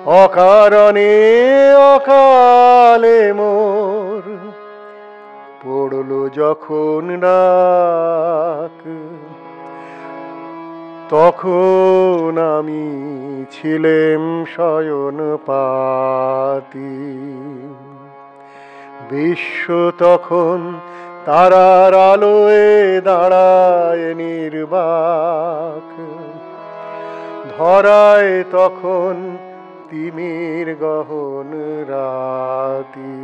অকারণে অকালে মোর পড়লো যখন ডাক, তখন আমি ছিলেম শয়ন পাতি। বিশ্ব তখন তারার আলোয় দাঁড়ায় নির্বাক, ধরায় তখন তিমির গহন রাতি।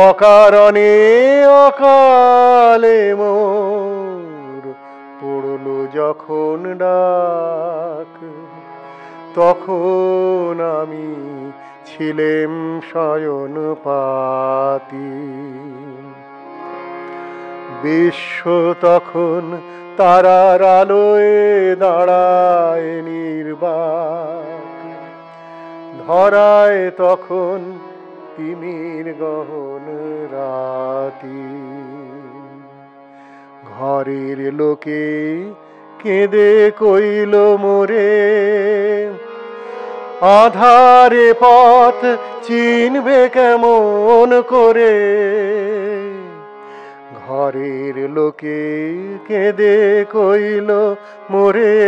অকারণে অকালে মোর পড়লো যখন ডাক, তখন আমি ছিলেম শয়ন পাতি। বিশ্ব তখন তারার আলোয় দাঁড়ায় নির্বাক, ধরায় তখন তিমির গহন রাতি। ঘরের লোকে কেঁদে কইল মোরে, আধারে পথ চিনবে কেমন করে। ঘরের লোকে কেঁদে কইল মোরে,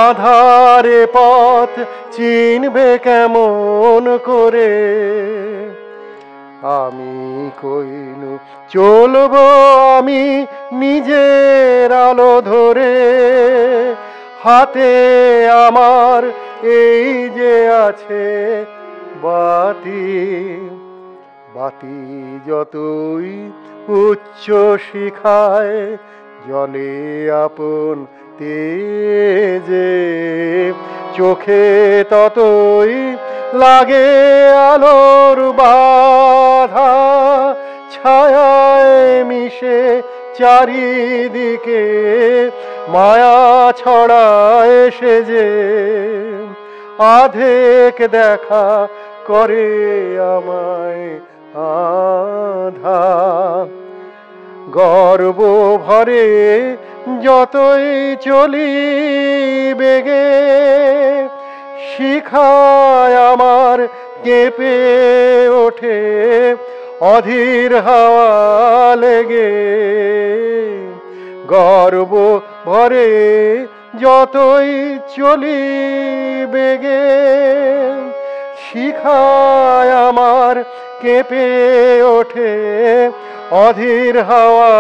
আধারে পথ চিনবে কেমন করে। আমি কইনু চলবো আমি নিজের আলো ধরে, হাতে আমার এই যে আছে বাতি। বাতি যতই উচ্চ শিখায় জলে আপন তেজে, চোখে ততই লাগে আলোর বাধা। ছায়ায় মিশে চারিদিকে মায়া ছড়ায় সেজে, আধেক দেখা করে আমায় আধা। গর্ব ভরে যতই চলি বেগে, শিখায় আমার কেঁপে ওঠে অধীর হাওয়া লেগে। গর্ব ভরে যতই চলি বেগে, শিখায় আমার কেঁপে ওঠে অধীর হাওয়া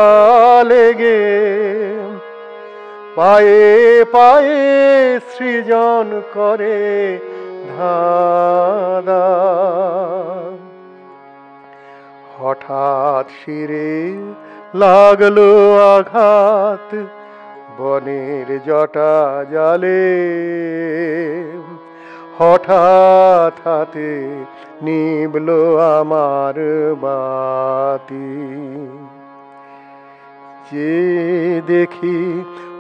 লেগে। পায়ে পায়ে সৃজন করে ধাঁধা, হঠাৎ শিরে লাগলো আঘাত বনের জটা জালে। হঠাৎ হাতে নিবলো আমার বাতি। যে দেখি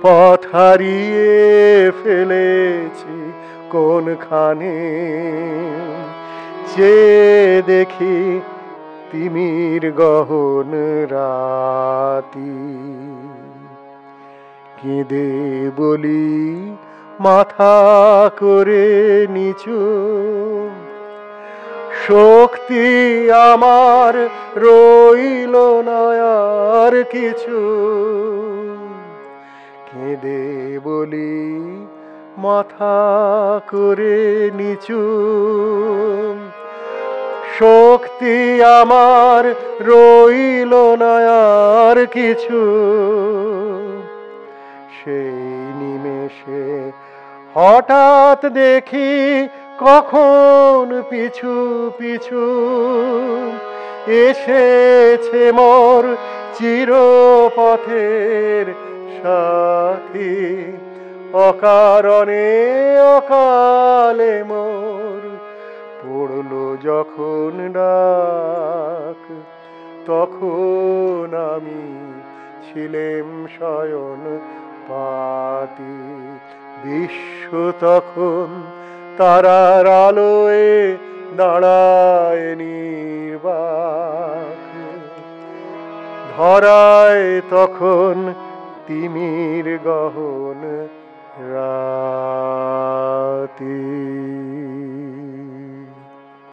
পথ হারিয়ে ফেলেছি কোনখানে, যে দেখি তিমির গহন রাতি। কেঁদে বলি মাথা করে নিচু, শক্তি আমার রইল না আর কিছু। কেঁদে বলি মাথা করে নিচু, শক্তি আমার রইল না আর কিছু। সেই নিমেষে হঠাৎ দেখি কখন পিছু পিছু এসেছে মোর চিরপথের সাথী। অকারণে অকালে মোর পড়লো যখন ডাক, তখন আমি ছিলেম শয়ন পাতি। বিশ্ব তখন তারার আলোয় দাঁড়ায় নির্বাক, ধরায় তখন তিমির গহন রাতে